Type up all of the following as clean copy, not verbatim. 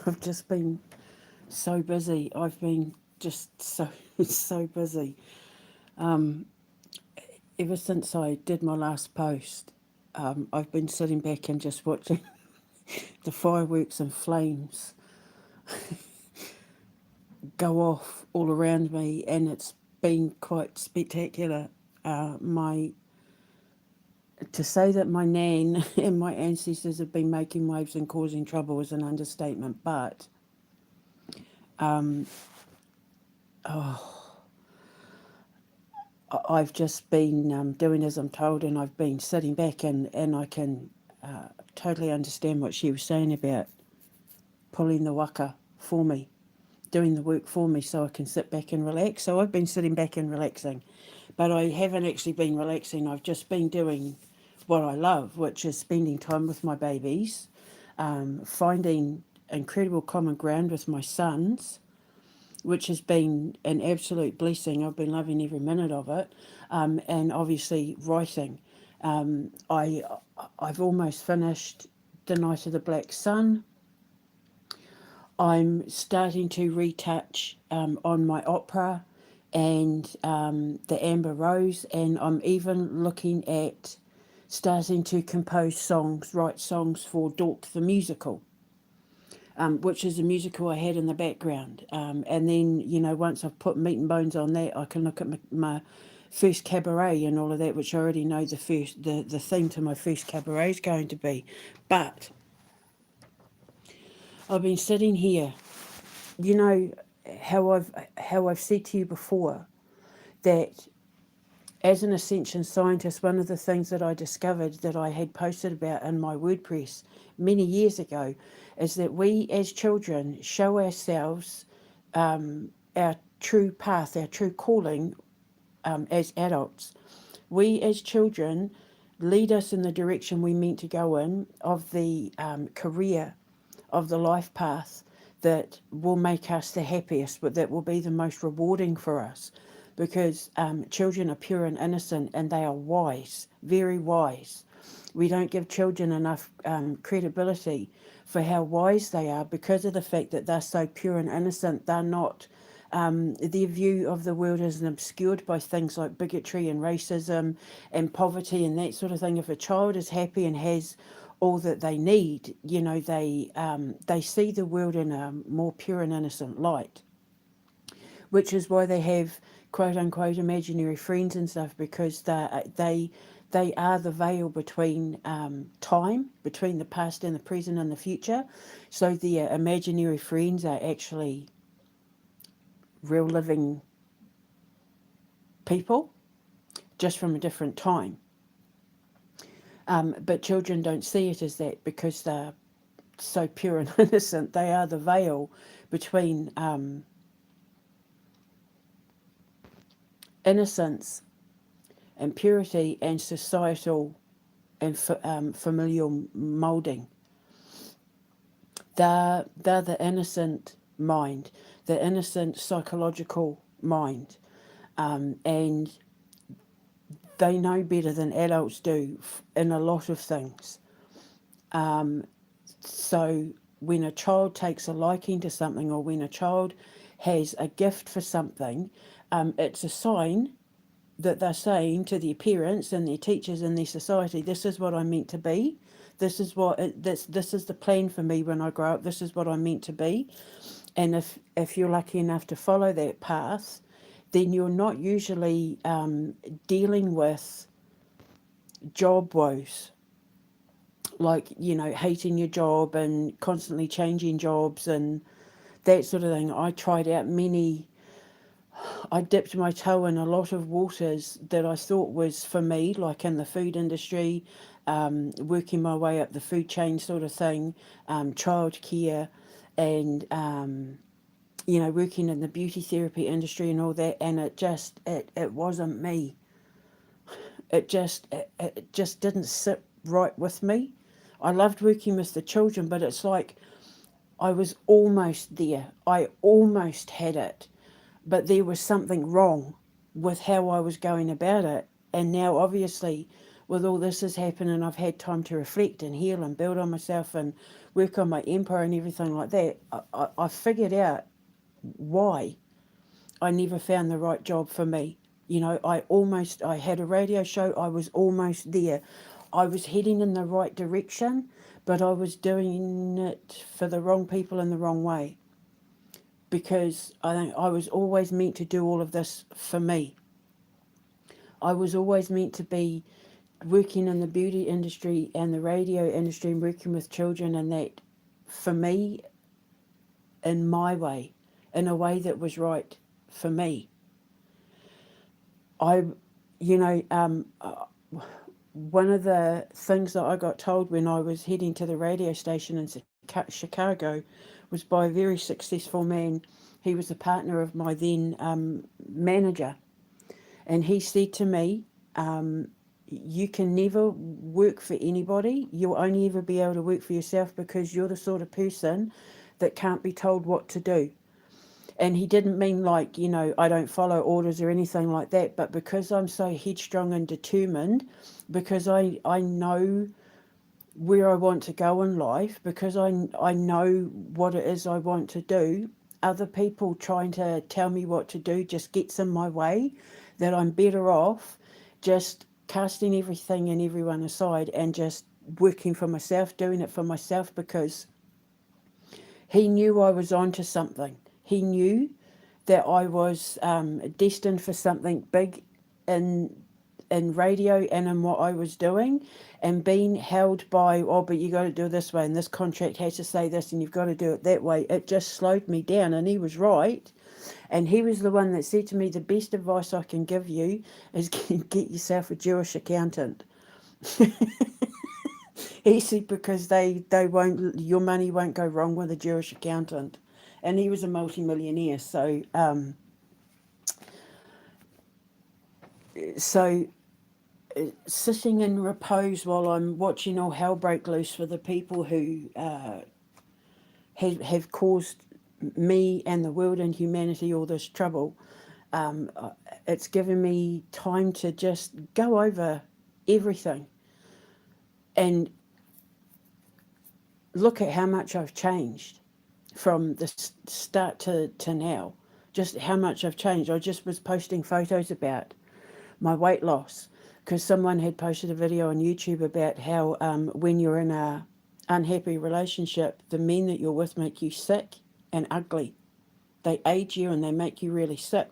I've just been so busy. I've been just so so busy. Ever since I did my last post, I've been sitting back and just watching the fireworks and flames go off all around me, and it's been quite spectacular. My To say that my nan and my ancestors have been making waves and causing trouble is an understatement, but I've just been doing as I'm told, and I've been sitting back, and I can totally understand what she was saying about pulling the waka for me, doing the work for me so I can sit back and relax. So I've been sitting back and relaxing, but I haven't actually been relaxing. I've just been doing what I love, which is spending time with my babies, finding incredible common ground with my sons, which has been an absolute blessing. I've been loving every minute of it, and obviously writing. I've almost finished The Night of the Black Sun. I'm starting to retouch on my opera and the Amber Rose, and I'm even looking at starting to compose songs, write songs for Dork the musical, which is a musical I had in the background. And then, once I've put meat and bones on that, I can look at my first cabaret and all of that, which I already know the theme to my first cabaret is going to be. But I've been sitting here, you know how I've said to you before that as an ascension scientist, one of the things that I discovered that I had posted about in my WordPress many years ago is that we as children show ourselves our true path, our true calling as adults. We as children lead us in the direction we meant to go in of the career, of the life path that will make us the happiest, but that will be the most rewarding for us. Because children are pure and innocent, and they are wise, very wise. We don't give children enough credibility for how wise they are because of the fact that they're so pure and innocent. They're not, their view of the world isn't obscured by things like bigotry and racism and poverty and that sort of thing. If a child is happy and has all that they need, they see the world in a more pure and innocent light, which is why they have quote unquote imaginary friends and stuff, because they are the veil between time, between the past and the present and the future. So the imaginary friends are actually real living people, just from a different time. But children don't see it as that because they're so pure and innocent. They are the veil between innocence and purity and societal and familial moulding. They're the innocent mind, the innocent psychological mind, and they know better than adults do in a lot of things. So when a child takes a liking to something, or when a child has a gift for something, it's a sign that they're saying to their parents and their teachers and their society, this is what I'm meant to be. This is the plan for me when I grow up. This is what I'm meant to be. And if you're lucky enough to follow that path, then you're not usually dealing with job woes, like, hating your job and constantly changing jobs and that sort of thing. I dipped my toe in a lot of waters that I thought was for me, like in the food industry, working my way up the food chain sort of thing, childcare, and working in the beauty therapy industry and all that. And it wasn't me. It just didn't sit right with me. I loved working with the children, but it's like I was almost there. I almost had it, but there was something wrong with how I was going about it. And now, obviously, with all this has happened and I've had time to reflect and heal and build on myself and work on my empire and everything like that, I figured out why I never found the right job for me. You know, I had a radio show, I was almost there. I was heading in the right direction, but I was doing it for the wrong people in the wrong way. Because I think I was always meant to do all of this for me. I was always meant to be working in the beauty industry and the radio industry and working with children and that for me in my way, in a way that was right for me. I, you know, one of the things that I got told when I was heading to the radio station in Chicago was by a very successful man. He was a partner of my then manager. And he said to me, you can never work for anybody. You'll only ever be able to work for yourself because you're the sort of person that can't be told what to do. And he didn't mean like, you know, I don't follow orders or anything like that, but because I'm so headstrong and determined, because I know where I want to go in life, because I know what it is I want to do, other people trying to tell me what to do just gets in my way, that I'm better off just casting everything and everyone aside and just working for myself, doing it for myself, because he knew I was onto something. He knew that I was destined for something big in radio and in what I was doing, and being held by, oh, but you got to do it this way and this contract has to say this and you've got to do it that way. It just slowed me down, and he was right. And he was the one that said to me, the best advice I can give you is get yourself a Jewish accountant. He said, because they won't, your money won't go wrong with a Jewish accountant. And he was a multimillionaire. So sitting in repose while I'm watching all hell break loose for the people who have caused me and the world and humanity all this trouble, it's given me time to just go over everything and look at how much I've changed from the start to now. Just how much I've changed. I just was posting photos about my weight loss because someone had posted a video on YouTube about how when you're in a unhappy relationship, the men that you're with make you sick and ugly. They age you and they make you really sick.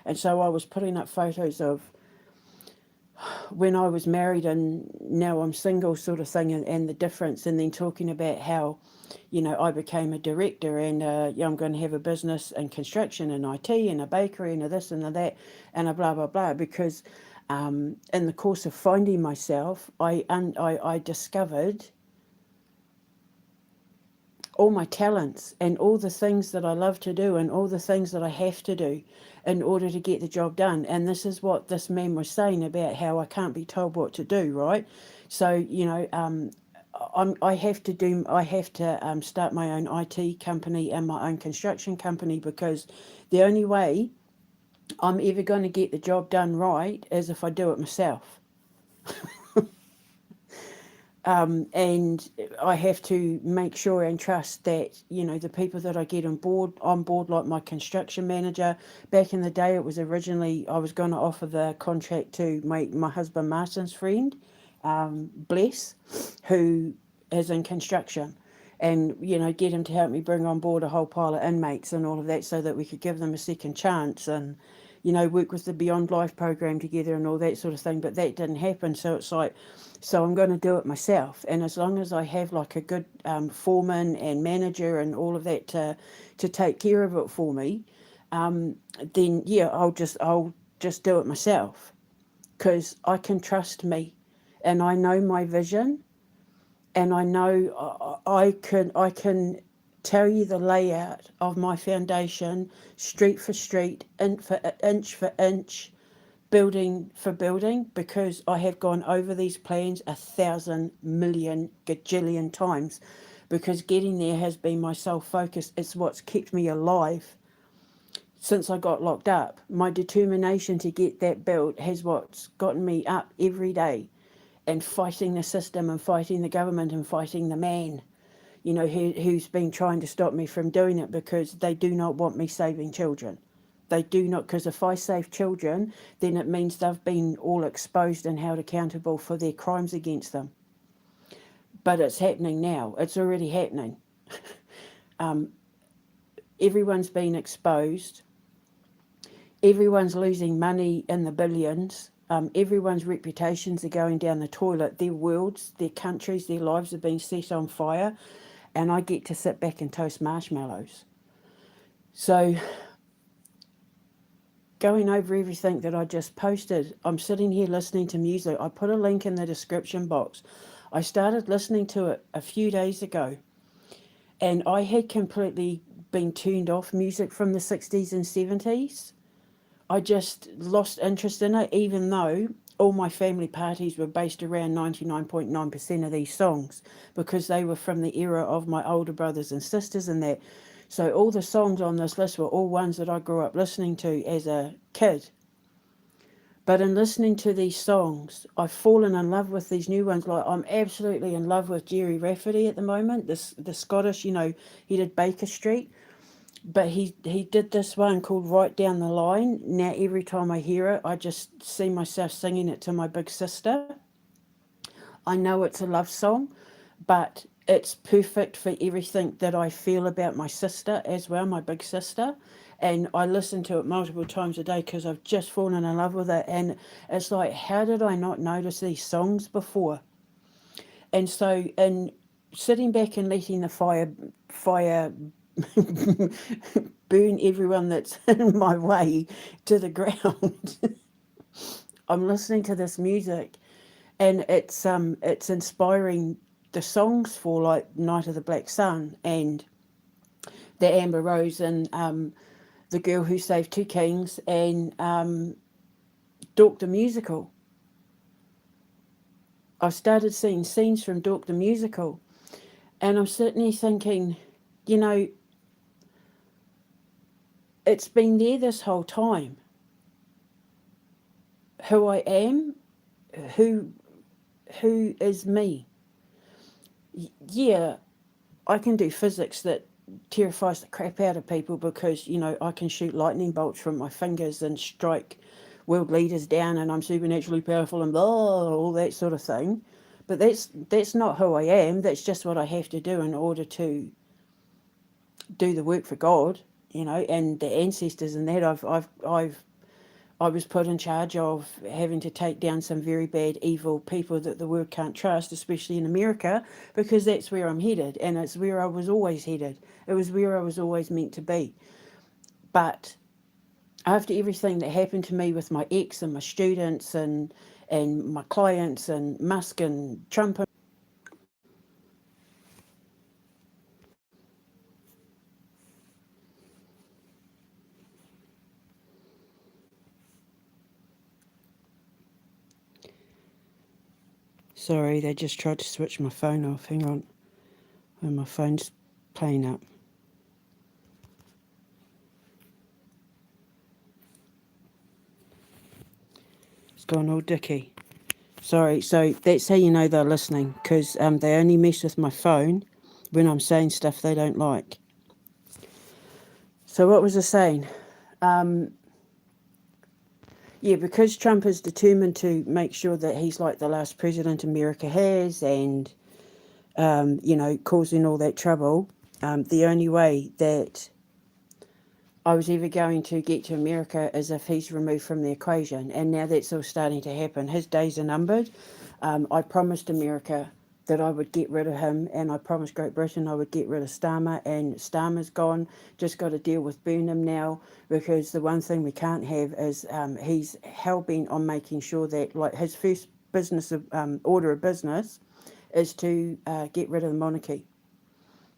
And so I was putting up photos of when I was married and now I'm single sort of thing, and the difference, and then talking about how, you know, I became a director and I'm going to have a business in construction and IT and a bakery and a this and a that and a blah, blah, blah, because in the course of finding myself, I discovered all my talents and all the things that I love to do and all the things that I have to do in order to get the job done. And this is what this man was saying about how I can't be told what to do, right? So, you know, I have to start my own IT company and my own construction company, because the only way I'm ever going to get the job done right is if I do it myself. And I have to make sure and trust that, you know, the people that I get on board, like my construction manager. Back in the day, it was originally, I was going to offer the contract to my husband Martin's friend, Bless, who is in construction, and, you know, get him to help me bring on board a whole pile of inmates and all of that so that we could give them a second chance and, you know, work with the Beyond Life program together and all that sort of thing. But that didn't happen. So it's like, so I'm going to do it myself. And as long as I have like a good foreman and manager and all of that to take care of it for me, then yeah, I'll just do it myself, because I can trust me and I know my vision, and I know I can tell you the layout of my foundation, street for street, inch for inch, building for building, because I have gone over these plans 1,000 million gajillion times, because getting there has been my sole focus. It's what's kept me alive since I got locked up. My determination to get that built has what's gotten me up every day. and fighting the system and fighting the government and fighting the man, you know, who's been trying to stop me from doing it, because they do not want me saving children. They do not, because if I save children, then it means they've been all exposed and held accountable for their crimes against them. But it's happening now. It's already happening. Everyone's been exposed. Everyone's losing money in the billions. Everyone's reputations are going down the toilet. Their worlds, their countries, their lives are being set on fire. And I get to sit back and toast marshmallows. So, going over everything that I just posted, I'm sitting here listening to music. I put a link in the description box. I started listening to it a few days ago, and I had completely been turned off music from the 60s and 70s. I just lost interest in it, even though all my family parties were based around 99.9% of these songs, because they were from the era of my older brothers and sisters and that. So all the songs on this list were all ones that I grew up listening to as a kid. But in listening to these songs, I've fallen in love with these new ones. Like, I'm absolutely in love with Jerry Rafferty at the moment. The Scottish, you know, he did Baker Street. But he did this one called Right Down the Line. Now every time I hear it, I just see myself singing it to my big sister. I know it's a love song, but it's perfect for everything that I feel about my sister as well, my big sister. And I listen to it multiple times a day because I've just fallen in love with it. And it's like, how did I not notice these songs before? And so, in sitting back and letting the fire burn everyone that's in my way to the ground, I'm listening to this music, and it's inspiring the songs for like Night of the Black Sun and the Amber Rose and the Girl Who Saved Two Kings and Dork the Musical. I've started seeing scenes from Dork the Musical, and I'm certainly thinking, you know, it's been there this whole time. Who I am, who is me. Yeah, I can do physics that terrifies the crap out of people, because, you know, I can shoot lightning bolts from my fingers and strike world leaders down, and I'm supernaturally powerful and blah, all that sort of thing. But that's not who I am. That's just what I have to do in order to do the work for God, you know, and the ancestors and that. I was put in charge of having to take down some very bad, evil people that the world can't trust, especially in America, because that's where I'm headed, and it's where I was always headed. It was where I was always meant to be. But after everything that happened to me with my ex and my students and my clients and Musk and Trump. Sorry, they just tried to switch my phone off. Hang on. And my phone's playing up. It's gone all dicky. Sorry, so that's how you know they're listening, because they only mess with my phone when I'm saying stuff they don't like. So what was I saying? Yeah, because Trump is determined to make sure that he's like the last president America has, and you know, causing all that trouble. The only way that I was ever going to get to America is if he's removed from the equation, and now that's all starting to happen. His days are numbered. I promised America that I would get rid of him, and I promised Great Britain I would get rid of Starmer, and Starmer's gone. Just got to deal with Burnham now, because the one thing we can't have is he's hell-bent on making sure that, like, his first business order of business is to get rid of the monarchy.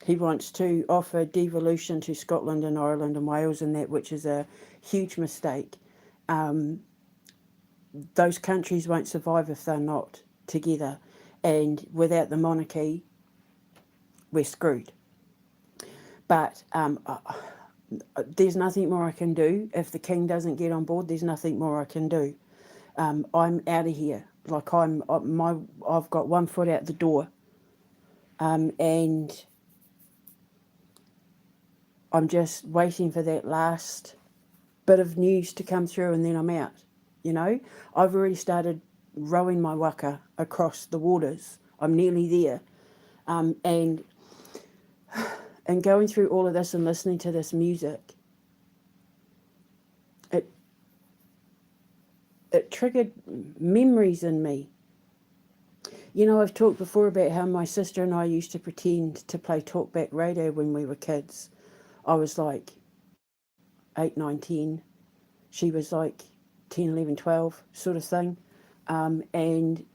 He wants to offer devolution to Scotland and Ireland and Wales and that, which is a huge mistake. Those countries won't survive if they're not together. And without the monarchy, we're screwed. But there's nothing more I can do. If the king doesn't get on board, there's nothing more I can do. I'm out of here. Like I've got one foot out the door, and I'm just waiting for that last bit of news to come through, and then I'm out. You know, I've already started rowing my waka across the waters. I'm nearly there, and going through all of this and listening to this music, it it triggered memories in me. You know, I've talked before about how my sister and I used to pretend to play talkback radio when we were kids. I was like 8, 9, 10. She was like 10, 11, 12 sort of thing. And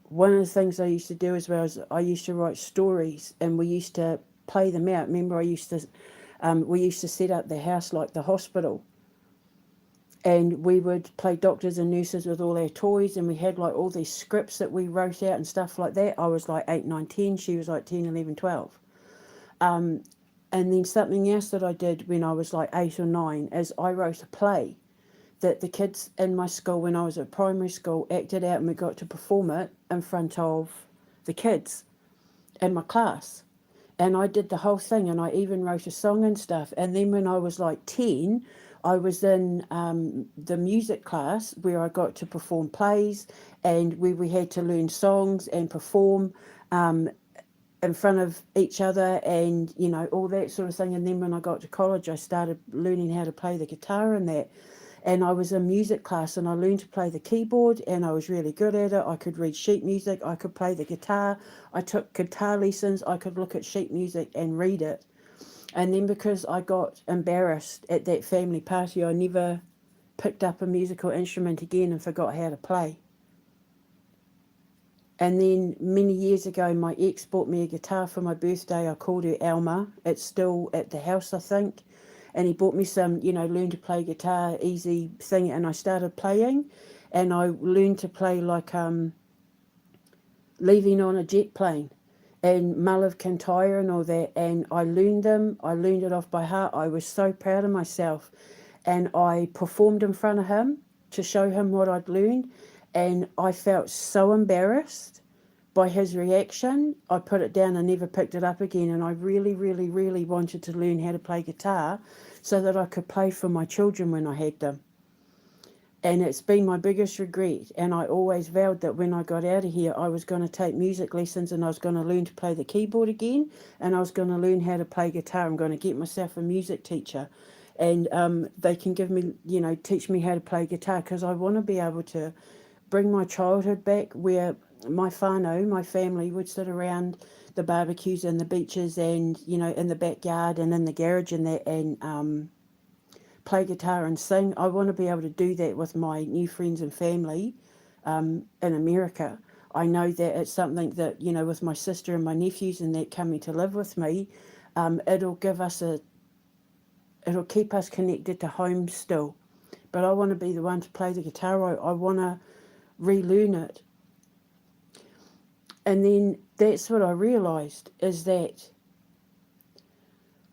one of the things I used to do as well is I used to write stories and we used to play them out. Remember, we used to set up the house like the hospital, and we would play doctors and nurses with all our toys, and we had like all these scripts that we wrote out and stuff like that. I was like 8, 9, 10. She was like 10, 11, 12. And then something else that I did when I was like 8 or 9 is I wrote a play that the kids in my school, when I was at primary school, acted out, and we got to perform it in front of the kids in my class. And I did the whole thing, and I even wrote a song and stuff. And then when I was like 10, I was in the music class where I got to perform plays, and where we had to learn songs and perform in front of each other, and you know, all that sort of thing. And then when I got to college, I started learning how to play the guitar and that. And I was in music class, and I learned to play the keyboard, and I was really good at it. I could read sheet music, I could play the guitar, I took guitar lessons, I could look at sheet music and read it. And then because I got embarrassed at that family party, I never picked up a musical instrument again and forgot how to play. And then many years ago, my ex bought me a guitar for my birthday. I called her Alma. It's still at the house, I think. And he bought me some, you know, learn to play guitar, easy thing. And I started playing, and I learned to play like Leaving on a Jet Plane and Mull of Kintyre and all that. And I learned them. I learned it off by heart. I was so proud of myself. And I performed in front of him to show him what I'd learned. And I felt so embarrassed by his reaction. I put it down and never picked it up again. And I really, really, really wanted to learn how to play guitar so that I could play for my children when I had them. And it's been my biggest regret. And I always vowed that when I got out of here, I was going to take music lessons, and I was going to learn to play the keyboard again, and I was going to learn how to play guitar. I'm going to get myself a music teacher, and they can give me, you know, teach me how to play guitar, because I want to be able to bring my childhood back, where my whānau, my family, would sit around the barbecues and the beaches, and, you know, in the backyard and in the garage and that, and play guitar and sing. I want to be able to do that with my new friends and family in America. I know that it's something that, you know, with my sister and my nephews and that coming to live with me, it'll keep us connected to home still. But I want to be the one to play the guitar. I want to relearn it. And then that's what I realised, is that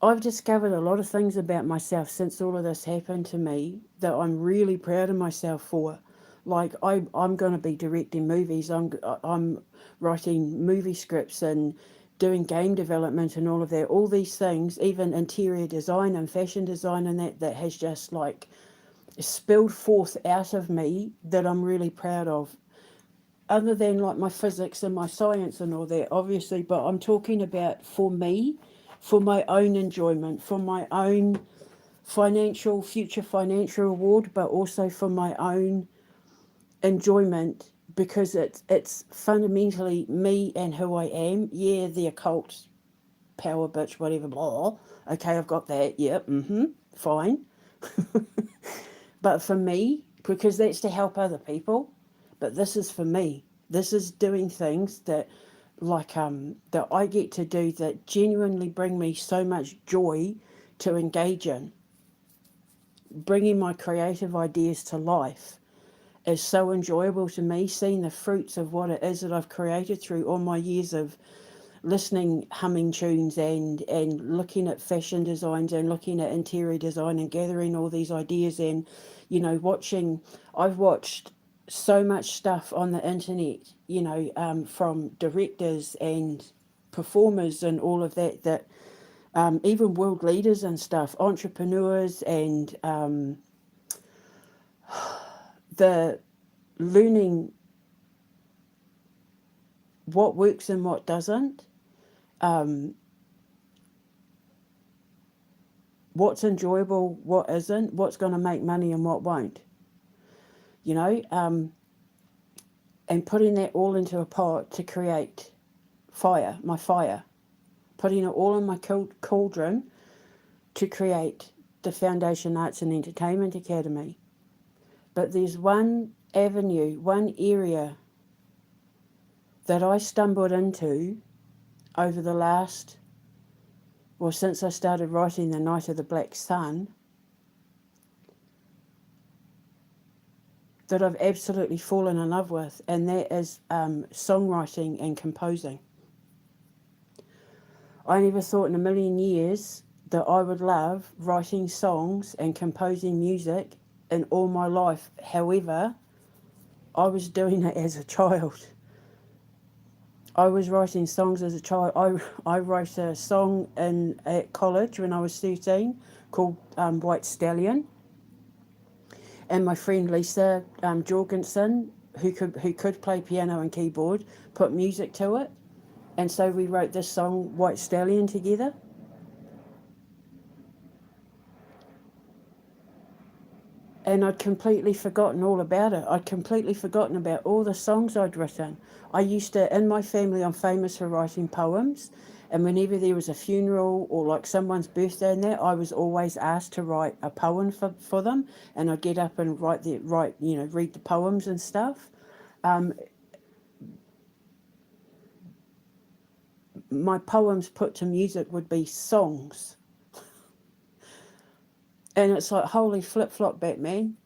I've discovered a lot of things about myself since all of this happened to me that I'm really proud of myself for. Like, I'm going to be directing movies. I'm writing movie scripts and doing game development and all of that. All these things, even interior design and fashion design and that has just like spilled forth out of me, that I'm really proud of. Other than like my physics and my science and all that, obviously, but I'm talking about for me, for my own enjoyment, for my own future financial reward, but also for my own enjoyment, because it's fundamentally me and who I am. Yeah, the occult power bitch, whatever, blah. Okay, I've got that. Yep, fine. But for me, because that's to help other people, but this is for me. This is doing things that that I get to do that genuinely bring me so much joy to engage in. Bringing my creative ideas to life is so enjoyable to me, seeing the fruits of what it is that I've created through all my years of listening, humming tunes and looking at fashion designs and looking at interior design and gathering all these ideas and, you know, I've watched so much stuff on the internet, from directors and performers and all of that, that even world leaders and stuff, entrepreneurs, and the learning what works and what doesn't, what's enjoyable, what isn't, what's going to make money and what won't, and putting that all into a pot to create my fire, putting it all in my cauldron to create the Foundation Arts and Entertainment Academy. But there's one avenue, one area that I stumbled into over the last, since I started writing The Night of the Black Sun, that I've absolutely fallen in love with, and that is songwriting and composing. I never thought in a million years that I would love writing songs and composing music in all my life. However, I was doing it as a child. I was writing songs as a child. I wrote a song at college when I was 13 called White Stallion. And my friend Lisa Jorgensen, who could play piano and keyboard, put music to it. And so we wrote this song, White Stallion, together. And I'd completely forgotten all about it. I'd completely forgotten about all the songs I'd written. I used to, in my family, I'm famous for writing poems. And whenever there was a funeral or like someone's birthday and that, I was always asked to write a poem for them. And I'd get up and read the poems and stuff. My poems put to music would be songs. And it's like, holy flip-flop, Batman.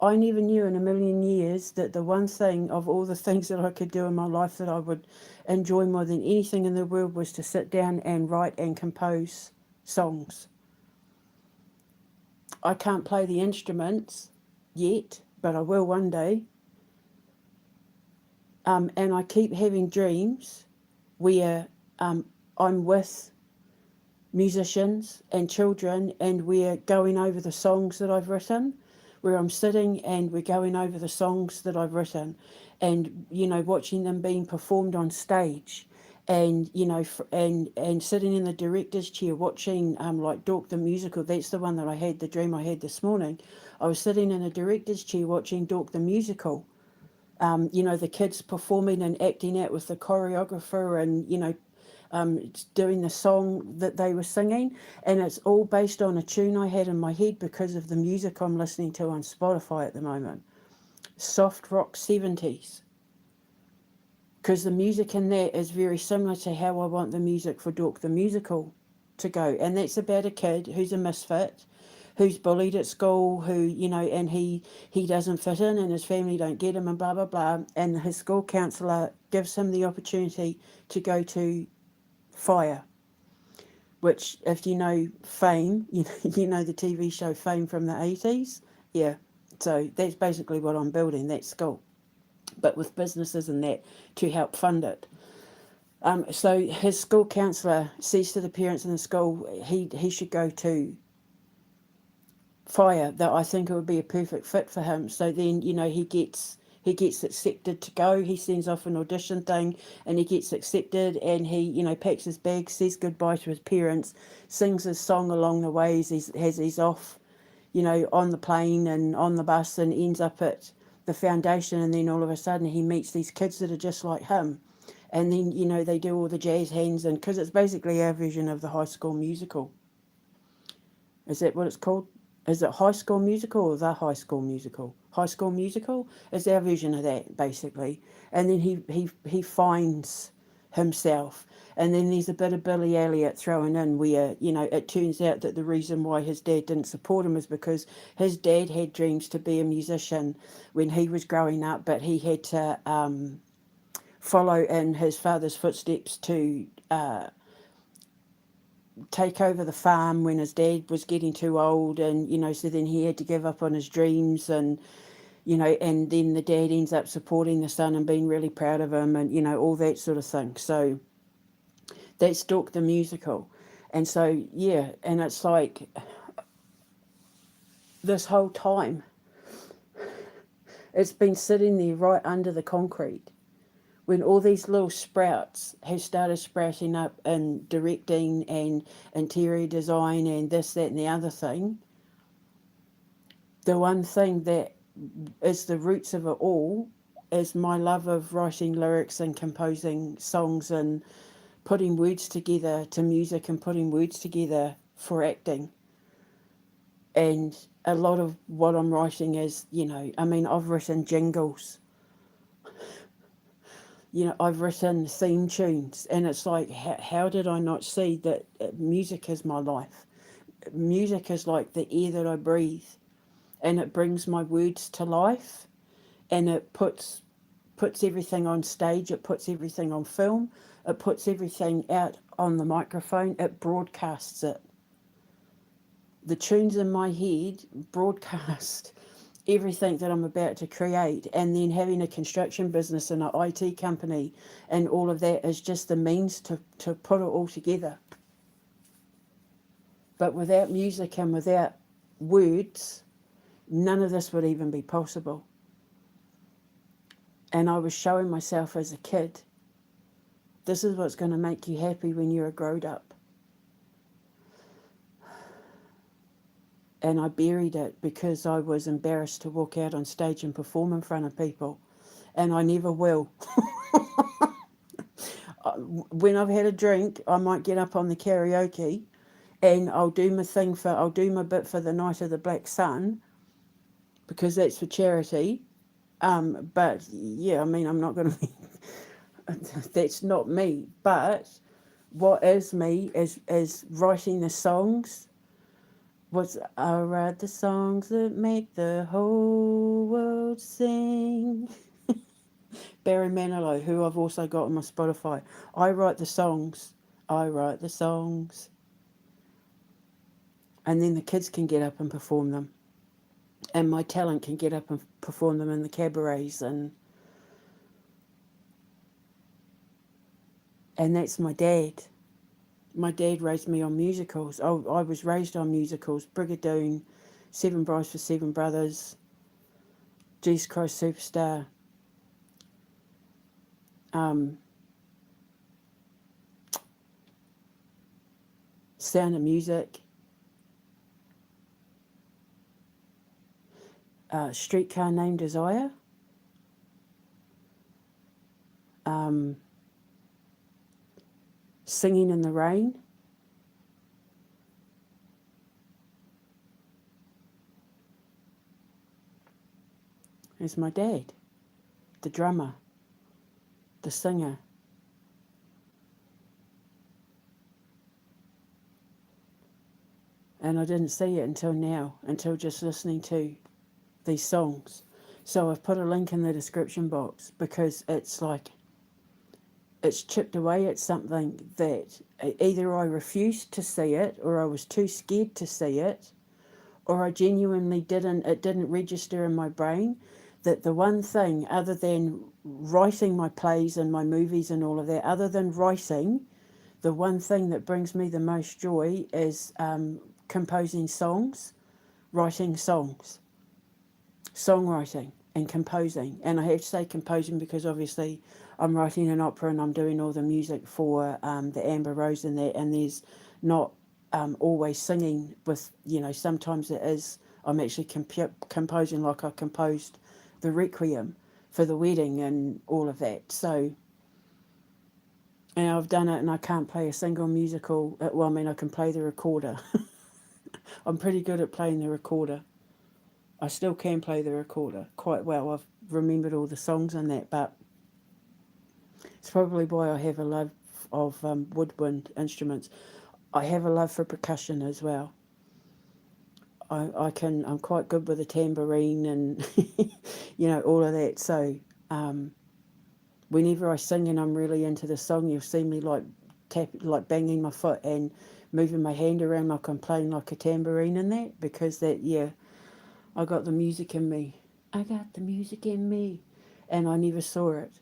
I never knew in a million years that the one thing of all the things that I could do in my life that I would enjoy more than anything in the world was to sit down and write and compose songs. I can't play the instruments yet, but I will one day. And I keep having dreams where I'm with musicians and children and we're going over the songs that I've written, where I'm sitting and we're going over the songs that I've written and, watching them being performed on stage and, and sitting in the director's chair watching like Dork the Musical. That's the one that the dream I had this morning. I was sitting in a director's chair watching Dork the Musical. The kids performing and acting out with the choreographer and, doing the song that they were singing. And it's all based on a tune I had in my head because of the music I'm listening to on Spotify at the moment. Soft rock 70s. Because the music in that is very similar to how I want the music for Dork the Musical to go. And that's about a kid who's a misfit, who's bullied at school, who, and he doesn't fit in and his family don't get him and blah, blah, blah. And his school counsellor gives him the opportunity to go to Fire, which, if you know Fame, you know the TV show Fame from the 80s. Yeah, so that's basically what I'm building, that school, but with businesses and that to help fund it. So his school counsellor says to the parents in the school he should go to Fire, that I think it would be a perfect fit for him. So then, he gets accepted to go. He sends off an audition thing and he gets accepted and he, packs his bags, says goodbye to his parents, sings his song along the way as he's off, on the plane and on the bus and ends up at the foundation. And then all of a sudden he meets these kids that are just like him. And then, they do all the jazz hands, and because it's basically our version of the High School Musical. Is that what it's called? Is it High School Musical or The High School Musical? High School Musical is our version of that, basically. And then he finds himself. And then there's a bit of Billy Elliot thrown in where, it turns out that the reason why his dad didn't support him is because his dad had dreams to be a musician when he was growing up, but he had to follow in his father's footsteps to take over the farm when his dad was getting too old, and so then he had to give up on his dreams, and and then the dad ends up supporting the son and being really proud of him, and, all that sort of thing. So that's Dork the musical. And so, yeah, and it's like this whole time, it's been sitting there right under the concrete when all these little sprouts have started sprouting up in directing and interior design and this, that, and the other thing. The one thing that is the roots of it all is my love of writing lyrics and composing songs and putting words together to music and putting words together for acting. And a lot of what I'm writing is, I've written jingles, I've written theme tunes, and it's like, how did I not see that music is my life? Music is like the air that I breathe, and it brings my words to life, and it puts everything on stage, it puts everything on film, it puts everything out on the microphone, it broadcasts it. The tunes in my head broadcast everything that I'm about to create, and then having a construction business and an IT company and all of that is just the means to put it all together. But without music and without words, none of this would even be possible. And I was showing myself as a kid, this is what's going to make you happy when you're a grown up. And I buried it because I was embarrassed to walk out on stage and perform in front of people. And I never will. When I've had a drink, I might get up on the karaoke and I'll do my bit for the Night of the Black Sun, because that's for charity. But yeah, I'm not going to be, that's not me. But what is me is writing the songs. I write the songs that make the whole world sing. Barry Manilow, who I've also got on my Spotify. I write the songs. And then the kids can get up and perform them. And my talent can get up and perform them in the cabarets. And that's my dad. My dad raised me on musicals. I was raised on musicals. Brigadoon, Seven Brides for Seven Brothers, Jesus Christ Superstar, Sound of Music, Streetcar Named Desire, Singing in the Rain, is my dad, the drummer, the singer. And I didn't see it until now, until just listening to these songs. So I've put a link in the description box because it's like, it's chipped away at something that either I refused to see it, or I was too scared to see it, or I genuinely it didn't register in my brain that the one thing, other than writing my plays and my movies and all of that, other than writing, the one thing that brings me the most joy is composing songs, writing songs, songwriting and composing. And I have to say composing because obviously I'm writing an opera and I'm doing all the music for the Amber Rose and that, and there's not always singing with, sometimes it is, I'm actually composing, like I composed the Requiem for the wedding and all of that. So, and I've done it and I can't play a single musical, I can play the recorder. I'm pretty good at playing the recorder. I still can play the recorder quite well. I've remembered all the songs and that, but it's probably why I have a love of woodwind instruments. I have a love for percussion as well. I'm quite good with a tambourine and, all of that. So whenever I sing and I'm really into the song, you'll see me like banging my foot and moving my hand around like I'm playing like a tambourine and that, because I got the music in me. I got the music in me. And I never saw it.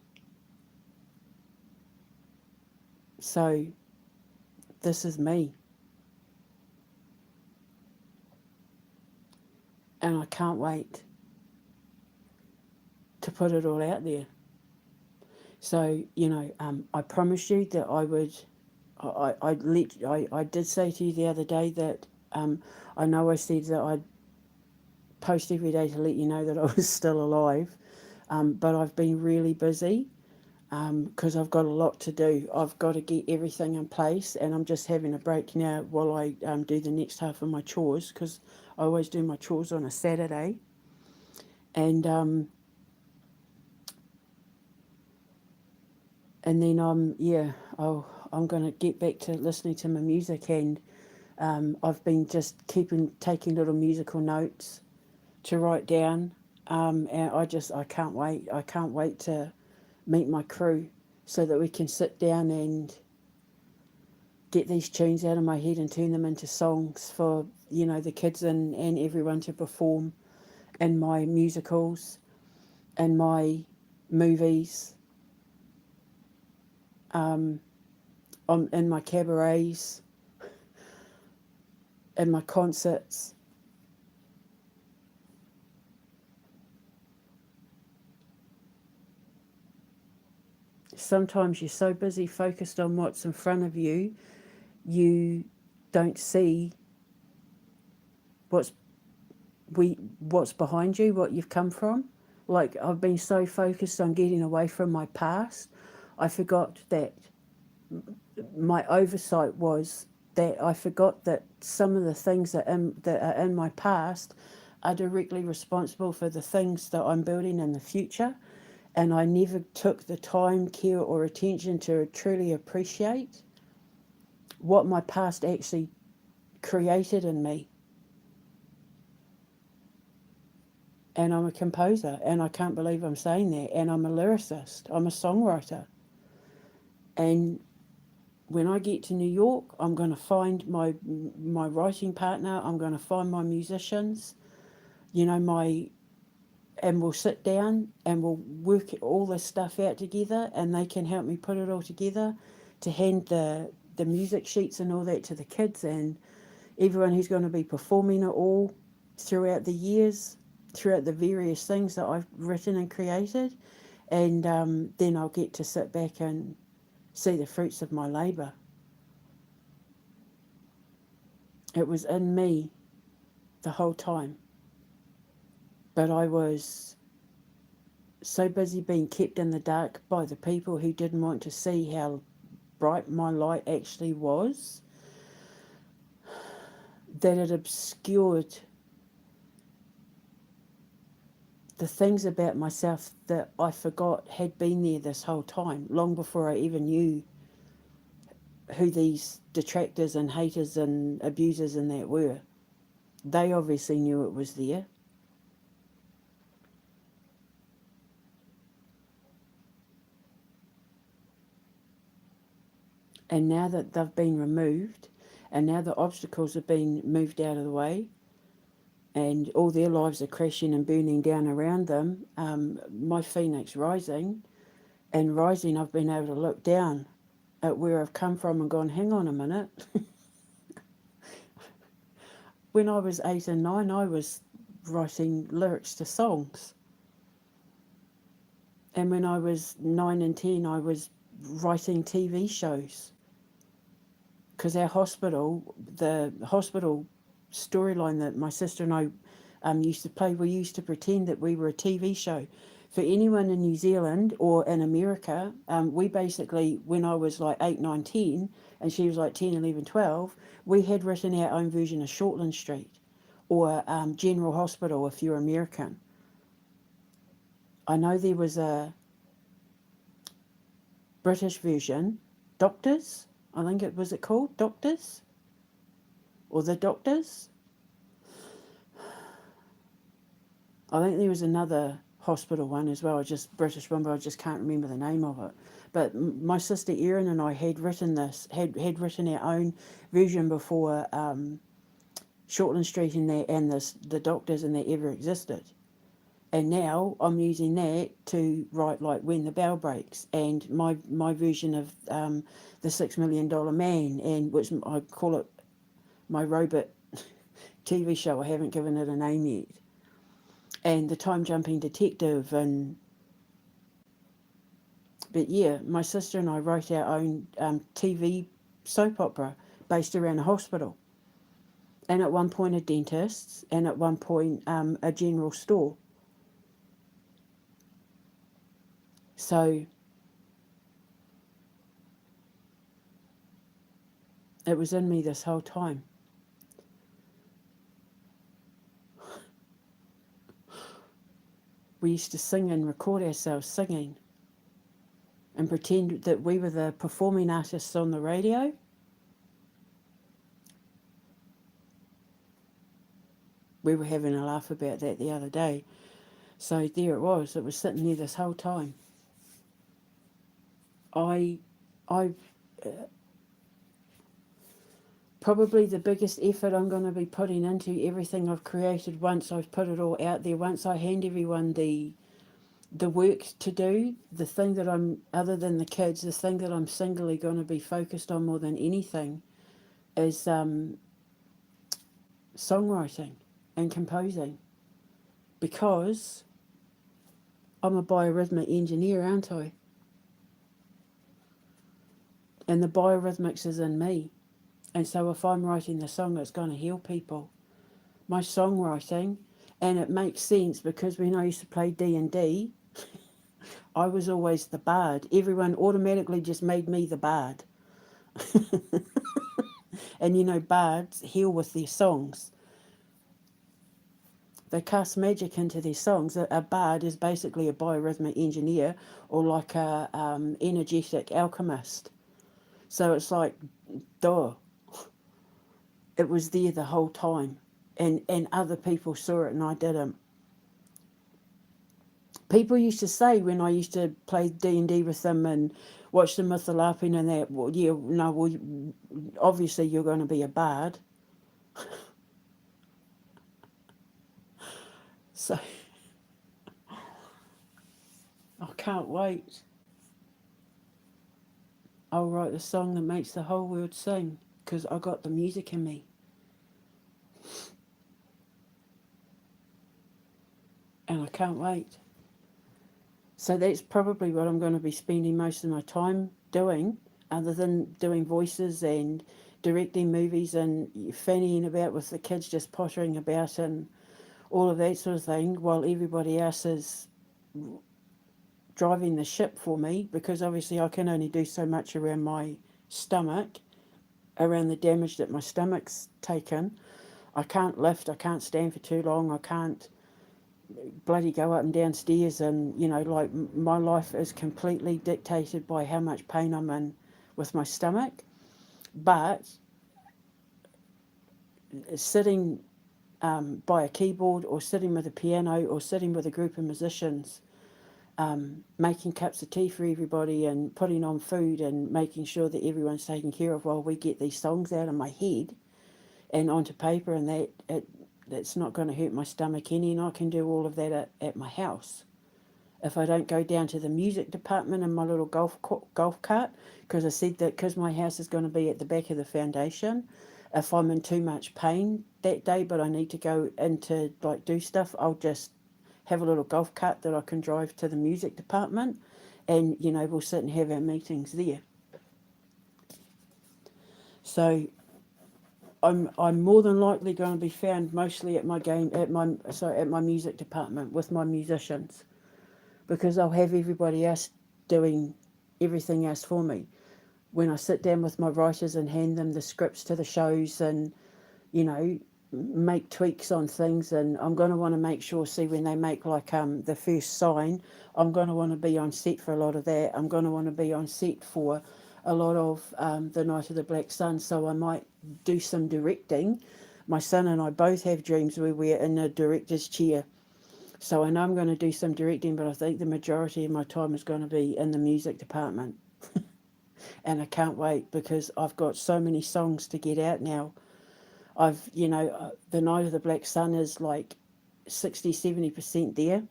So this is me. And I can't wait to put it all out there. So, I promised you that I would. I did say to you the other day that I know I said that I'd post every day to let you know that I was still alive, but I've been really busy because I've got a lot to do. I've got to get everything in place, and I'm just having a break now while I do the next half of my chores because I always do my chores on a Saturday, and and then I'm gonna get back to listening to my music, and I've been just taking little musical notes to write down, and I can't wait. I can't wait to meet my crew so that we can sit down and get these tunes out of my head and turn them into songs for the kids and everyone to perform in my musicals and my movies, um, in my cabarets, in my concerts. Sometimes you're so busy focused on what's in front of you, you don't see what's what's behind you, what you've come from. Like I've been so focused on getting away from my past, I forgot that my oversight was that I forgot that some of the things that are in my past are directly responsible for the things that I'm building in the future. And I never took the time, care, or attention to truly appreciate what my past actually created in me. And I'm a composer, and I can't believe I'm saying that. And I'm a lyricist, I'm a songwriter. And when I get to New York, I'm going to find my writing partner. I'm going to find my musicians. My and we'll sit down and we'll work all this stuff out together, and they can help me put it all together to hand the music sheets and all that to the kids and everyone who's going to be performing it all throughout the years, throughout the various things that I've written and created, and then I'll get to sit back and see the fruits of my labour. It was in me the whole time, but I was so busy being kept in the dark by the people who didn't want to see how bright my light actually was that it obscured the things about myself that I forgot had been there this whole time, long before I even knew who these detractors and haters and abusers and that were. They obviously knew it was there. And now that they've been removed, and now the obstacles have been moved out of the way, and all their lives are crashing and burning down around them, my phoenix rising, and rising, I've been able to look down at where I've come from and gone, hang on a minute. When I was 8 and 9, I was writing lyrics to songs. And when I was 9 and 10, I was writing TV shows. Because the hospital storyline that my sister and I used to play, we used to pretend that we were a TV show. For anyone in New Zealand or in America, we basically, when I was like 8, 9, 10, and she was like 10, 11, 12, we had written our own version of Shortland Street or General Hospital if you're American. I know there was a British version, Doctors, I think it was called Doctors or The Doctors. I think there was another hospital one as well, just British one, but I just can't remember the name of it. But my sister Erin and I had written written our own version before Shortland Street and the Doctors and that ever existed. And now I'm using that to write like When the Bell Breaks and my version of the $6 Million Man, and which I call it my robot TV show. I haven't given it a name yet. And the Time Jumping Detective, and but yeah, my sister and I wrote our own TV soap opera based around a hospital, and at one point a dentist, and at one point a general store. So it was in me this whole time. We used to sing and record ourselves singing and pretend that we were the performing artists on the radio. We were having a laugh about that the other day. So there it was sitting there this whole time. I probably the biggest effort I'm going to be putting into everything I've created once I've put it all out there, once I hand everyone the work to do, the thing that I'm, other than the kids, the thing that I'm singly going to be focused on more than anything is songwriting and composing, because I'm a biorhythmic engineer, aren't I? And the biorhythmics is in me. And so if I'm writing the song, it's going to heal people. My songwriting, and it makes sense because when I used to play D&D, I was always the bard. Everyone automatically just made me the bard. And you know, bards heal with their songs. They cast magic into their songs. A bard is basically a biorhythmic engineer, or like a energetic alchemist. So it's like, duh. It was there the whole time. And other people saw it and I didn't. People used to say when I used to play D&D with them and watch them with the LARPing and that, well, yeah, no, well, obviously you're going to be a bard. So I can't wait. I'll write a song that makes the whole world sing because I got the music in me. And I can't wait. So that's probably what I'm going to be spending most of my time doing, other than doing voices and directing movies and fannying about with the kids, just pottering about and all of that sort of thing, while everybody else is driving the ship for me, because obviously I can only do so much around my stomach, around the damage that my stomach's taken. I can't lift, I can't stand for too long, I can't bloody go up and down stairs, and you know, like my life is completely dictated by how much pain I'm in with my stomach. But sitting by a keyboard, or sitting with a piano, or sitting with a group of musicians, making cups of tea for everybody and putting on food and making sure that everyone's taken care of while we get these songs out of my head and onto paper, and that's not going to hurt my stomach any, and I can do all of that at my house. If I don't go down to the music department in my little golf cart, because I said that because my house is going to be at the back of the foundation, if I'm in too much pain that day but I need to go in to like do stuff, I'll just have a little golf cart that I can drive to the music department, and you know, we'll sit and have our meetings there. So I'm more than likely going to be found mostly at my music department with my musicians, because I'll have everybody else doing everything else for me. When I sit down with my writers and hand them the scripts to the shows, and you know, make tweaks on things, and I'm going to want to make sure, see, when they make like the first sign, I'm going to want to be on set for a lot of that. I'm going to want to be on set for a lot of the Night of the Black Sun, so I might do some directing. My son and I both have dreams where we're in a director's chair, so I know I'm going to do some directing, but I think the majority of my time is going to be in the music department. And I can't wait, because I've got so many songs to get out now. The Night of the Black Sun is like 60-70% there.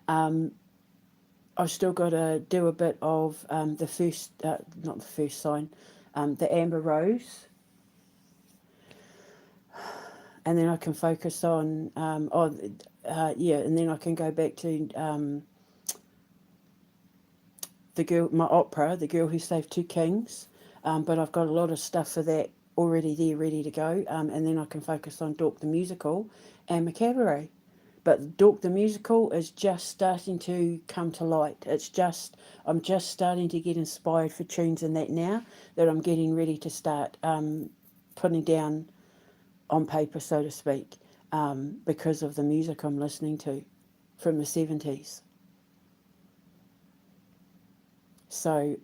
I've still got to do a bit of the first, not the first sign, the amber rose, and then I can focus on, and then I can go back to the girl, my opera, The Girl Who Saved Two Kings, but I've got a lot of stuff for that already there, ready to go, and then I can focus on Dork the Musical and my cabaret. But Dork the Musical is just starting to come to light. I'm just starting to get inspired for tunes and that now that I'm getting ready to start putting down on paper, so to speak, because of the music I'm listening to from the 70s. So,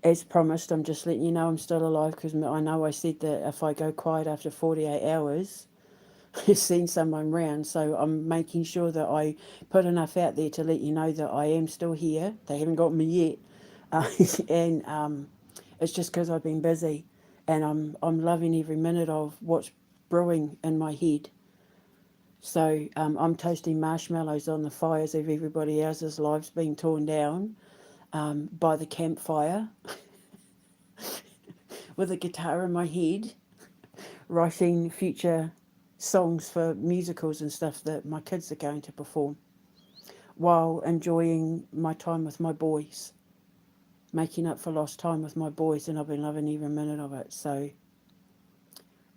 as promised, I'm just letting you know I'm still alive because I know I said that if I go quiet after 48 hours, you've seen someone round. So I'm making sure that I put enough out there to let you know that I am still here. They haven't got me yet. And it's just because I've been busy and I'm loving every minute of what's brewing in my head. So I'm toasting marshmallows on the fires of everybody else's lives being torn down by the campfire with a guitar in my head, writing future songs for musicals and stuff that my kids are going to perform while enjoying my time with my boys, making up for lost time with my boys, and I've been loving every minute of it. So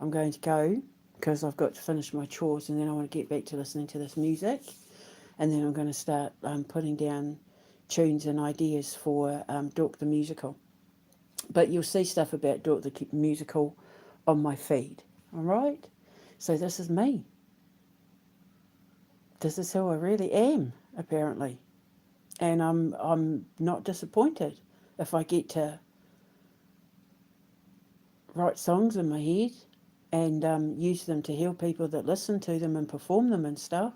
I'm going to go because I've got to finish my chores and then I want to get back to listening to this music, and then I'm going to start putting down tunes and ideas for Dork the Musical. But you'll see stuff about Dork the Musical on my feed, all right? So this is me. This is who I really am, apparently. And I'm not disappointed if I get to write songs in my head and use them to heal people that listen to them and perform them and stuff.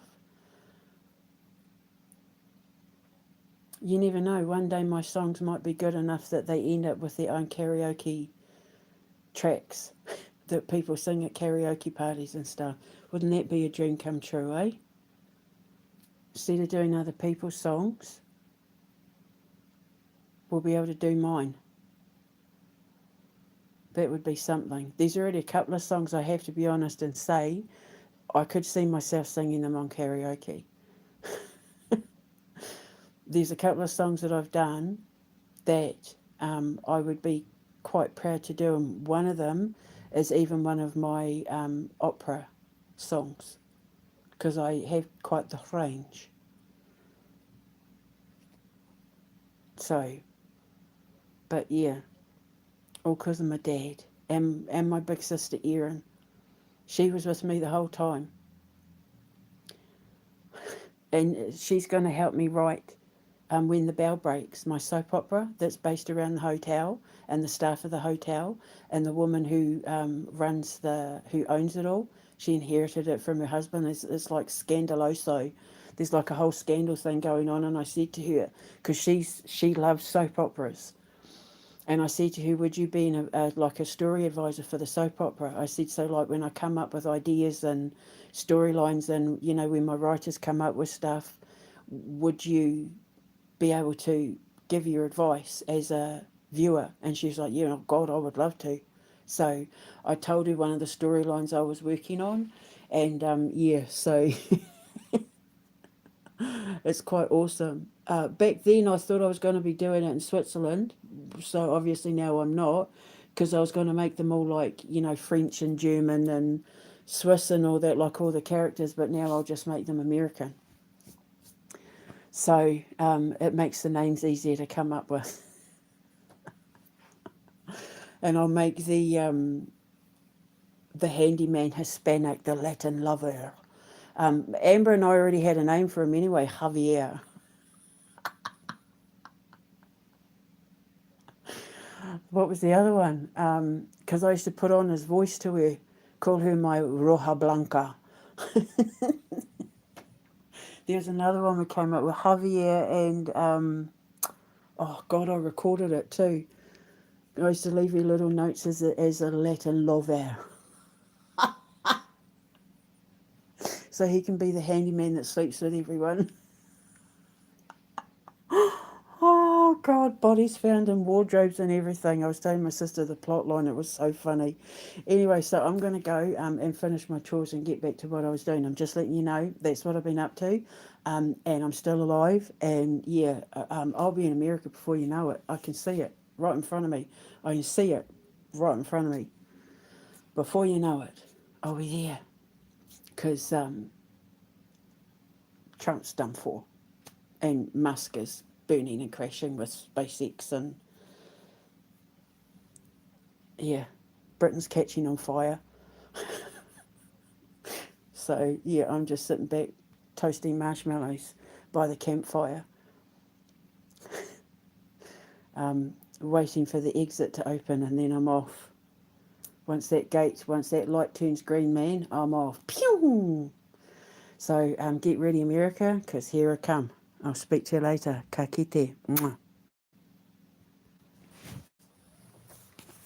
You never know. One day my songs might be good enough that they end up with their own karaoke tracks that people sing at karaoke parties and stuff. Wouldn't that be a dream come true, eh? Instead of doing other people's songs, we'll be able to do mine. That would be something. There's already a couple of songs I have to be honest and say I could see myself singing them on karaoke. There's a couple of songs that I've done that I would be quite proud to do, and one of them is even one of my opera songs because I have quite the range. So, but yeah, all because of my dad and my big sister Erin. She was with me the whole time, and she's going to help me write When the Bell Breaks, my soap opera that's based around the hotel and the staff of the hotel and the woman who who owns it all. She inherited it from her husband. It's like scandaloso. There's like a whole scandal thing going on, and I said to her, because she loves soap operas, and I said to her, would you be like a story advisor for the soap opera? I said, so like when I come up with ideas and storylines and, when my writers come up with stuff, would you be able to give your advice as a viewer? And she's like, yeah, oh God, I would love to. So I told her one of the storylines I was working on, and so it's quite awesome. Back then I thought I was going to be doing it in Switzerland, so obviously now I'm not, because I was going to make them all like, French and German and Swiss and all that, like all the characters, but now I'll just make them American. So it makes the names easier to come up with. And I'll make the handyman Hispanic, the Latin lover. Amber and I already had a name for him anyway, Javier. What was the other one? Because I used to put on his voice to her, call her my Roja Blanca. There's another one we came up with, Javier, and oh God, I recorded it too. I used to leave her little notes as a Latin lover. So he can be the handyman that sleeps with everyone. God, bodies found in wardrobes and everything. I was telling my sister the plot line. It was so funny. Anyway, so I'm going to go and finish my chores and get back to what I was doing. I'm just letting you know that's what I've been up to. And I'm still alive. And yeah, I'll be in America before you know it. I can see it right in front of me. I can see it right in front of me. Before you know it, I'll be there. Because Trump's done for. And Musk is burning and crashing with SpaceX, and yeah, Britain's catching on fire. So yeah, I'm just sitting back toasting marshmallows by the campfire, waiting for the exit to open, and then I'm off. Once that light turns green, man, I'm off. Pew! So get ready, America, because here I come. I'll speak to you later. Ka kite. Mwah.